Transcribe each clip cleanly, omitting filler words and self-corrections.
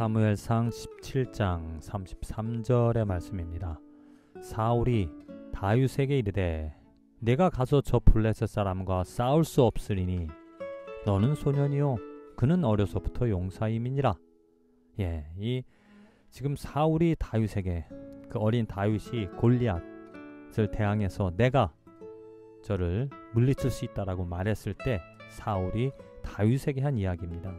사무엘상 17장 33절의 말씀입니다. 사울이 다윗에게 이르되 내가 가서 저 블레셋 사람과 싸울 수 없으리니 너는 소년이요 그는 어려서부터 용사임이니라. 이 지금 사울이 다윗에게, 그 어린 다윗이 골리앗을 대항해서 내가 저를 물리칠 수 있다라고 말했을 때 사울이 다윗에게 한 이야기입니다.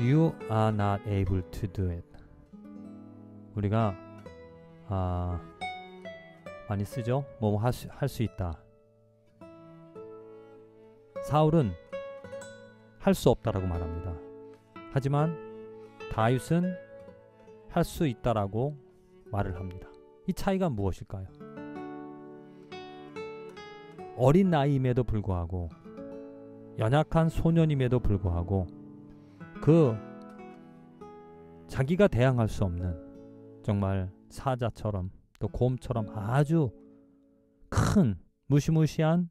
You are not able to do it. 우리가 많이 쓰죠. 뭐 할 수 있다. 사울은 할 수 없다라고 말합니다. 하지만 다윗은 할 수 있다라고 말을 합니다. 이 차이가 무엇일까요? 어린 나이임에도 불구하고, 연약한 소년임에도 불구하고 그 자기가 대항할 수 없는, 정말 사자처럼 또 곰처럼 아주 큰 무시무시한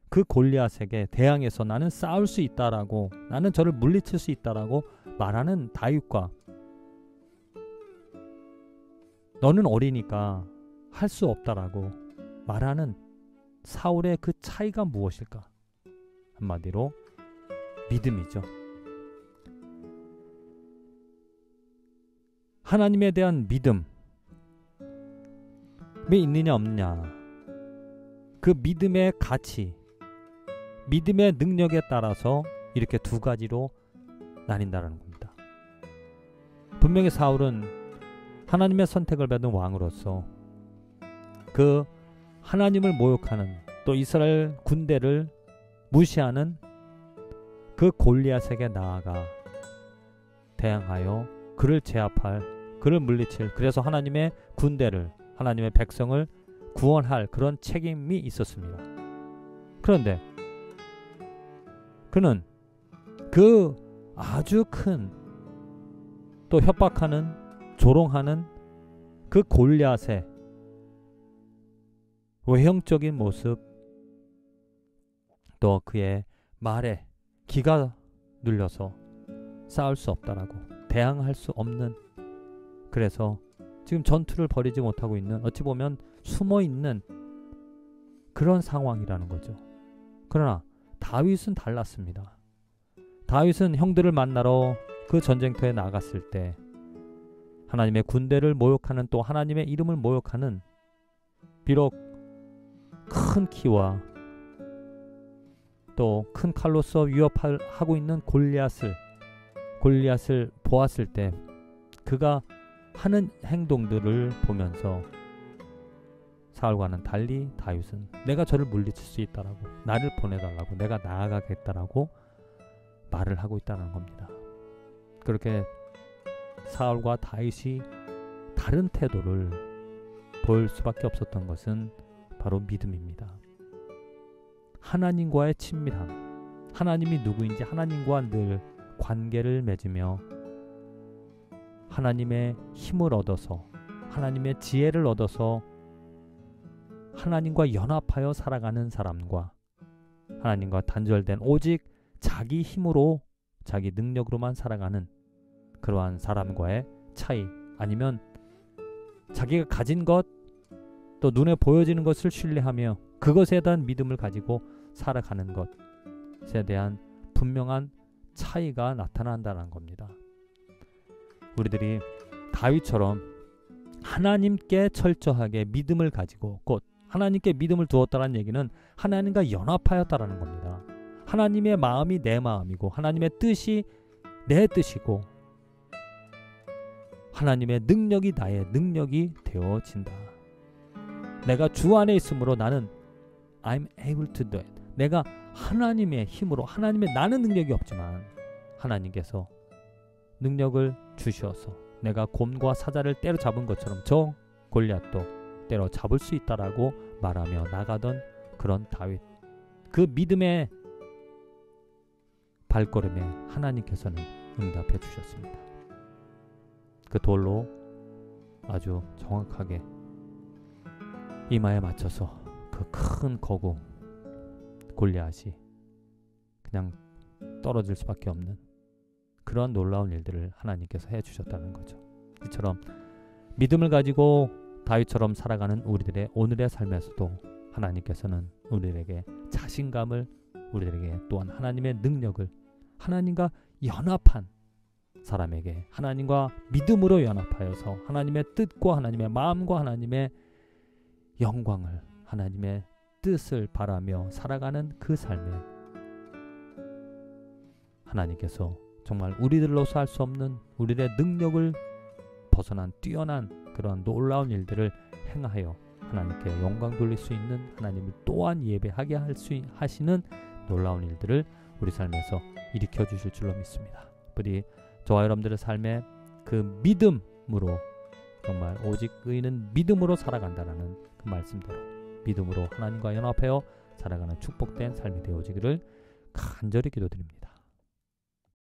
그 골리앗에게 대항해서 나는 싸울 수 있다라고, 나는 저를 물리칠 수 있다라고 말하는 다윗과 너는 어리니까 할 수 없다라고 말하는 사울의 그 차이가 무엇일까? 한마디로 믿음이죠. 하나님에 대한 믿음이 있느냐 없느냐, 그 믿음의 가치, 믿음의 능력에 따라서 이렇게 두 가지로 나뉜다는 겁니다. 분명히 사울은 하나님의 선택을 받은 왕으로서 그 하나님을 모욕하는, 또 이스라엘 군대를 무시하는 그 골리앗에게 나아가 대항하여 그를 제압할, 그를 물리칠, 그래서 하나님의 군대를, 하나님의 백성을 구원할 그런 책임이 있었습니다. 그런데 그는 그 아주 큰, 또 협박하는, 조롱하는 그 골리앗의 외형적인 모습, 또 그의 말에 기가 눌려서 싸울 수 없다라고, 대항할 수 없는, 그래서 지금 전투를 벌이지 못하고 있는, 어찌 보면 숨어있는 그런 상황이라는 거죠. 그러나 다윗은 달랐습니다. 다윗은 형들을 만나러 그 전쟁터에 나갔을 때 하나님의 군대를 모욕하는, 또 하나님의 이름을 모욕하는, 비록 큰 키와 또 큰 칼로서 위협하고 있는 골리앗을 보았을 때 그가 하는 행동들을 보면서 사울과는 달리 다윗은 내가 저를 물리칠 수 있다라고, 나를 보내달라고, 내가 나아가겠다라고 말을 하고 있다는 겁니다. 그렇게 사울과 다윗이 다른 태도를 보일 수밖에 없었던 것은 바로 믿음입니다. 하나님과의 친밀함, 하나님이 누구인지 하나님과 늘 관계를 맺으며 하나님의 힘을 얻어서, 하나님의 지혜를 얻어서 하나님과 연합하여 살아가는 사람과 하나님과 단절된 오직 자기 힘으로, 자기 능력으로만 살아가는 그러한 사람과의 차이, 아니면 자기가 가진 것, 또 눈에 보여지는 것을 신뢰하며 그것에 대한 믿음을 가지고 살아가는 것에 대한 분명한 차이가 나타난다는 겁니다. 우리들이 다윗처럼 하나님께 철저하게 믿음을 가지고, 곧 하나님께 믿음을 두었다는 얘기는 하나님과 연합하였다라는 겁니다. 하나님의 마음이 내 마음이고 하나님의 뜻이 내 뜻이고 하나님의 능력이 나의 능력이 되어진다. 내가 주 안에 있으므로 나는 I'm able to do it. 내가 하나님의 힘으로, 하나님의, 나는 능력이 없지만 하나님께서 능력을 주셔서 내가 곰과 사자를 때려잡은 것처럼 저 골리앗도 때려잡을 수 있다라고 말하며 나가던 그런 다윗, 그 믿음의 발걸음에 하나님께서는 응답해 주셨습니다. 그 돌로 아주 정확하게 이마에 맞춰서 그 큰 거구 골리앗이 그냥 떨어질 수밖에 없는 그런 놀라운 일들을 하나님께서 해주셨다는 거죠. 이처럼 믿음을 가지고 다윗처럼 살아가는 우리들의 오늘의 삶에서도 하나님께서는 우리에게 자신감을, 우리들에게 또한 하나님의 능력을, 하나님과 연합한 사람에게 하나님과 믿음으로 연합하여서 하나님의 뜻과 하나님의 마음과 하나님의 영광을, 하나님의 뜻을 바라며 살아가는 그 삶에 하나님께서 정말 우리들로서 할 수 없는 우리의 능력을 벗어난 뛰어난 그런 놀라운 일들을 행하여 하나님께 영광 돌릴 수 있는, 하나님을 또한 예배하게 하시는 놀라운 일들을 우리 삶에서 일으켜 주실 줄로 믿습니다. 부디 저와 여러분들의 삶에 그 믿음으로, 정말 오직 의인은 믿음으로 살아간다라는 그 말씀대로 믿음으로 하나님과 연합하여 살아가는 축복된 삶이 되어지기를 간절히 기도드립니다.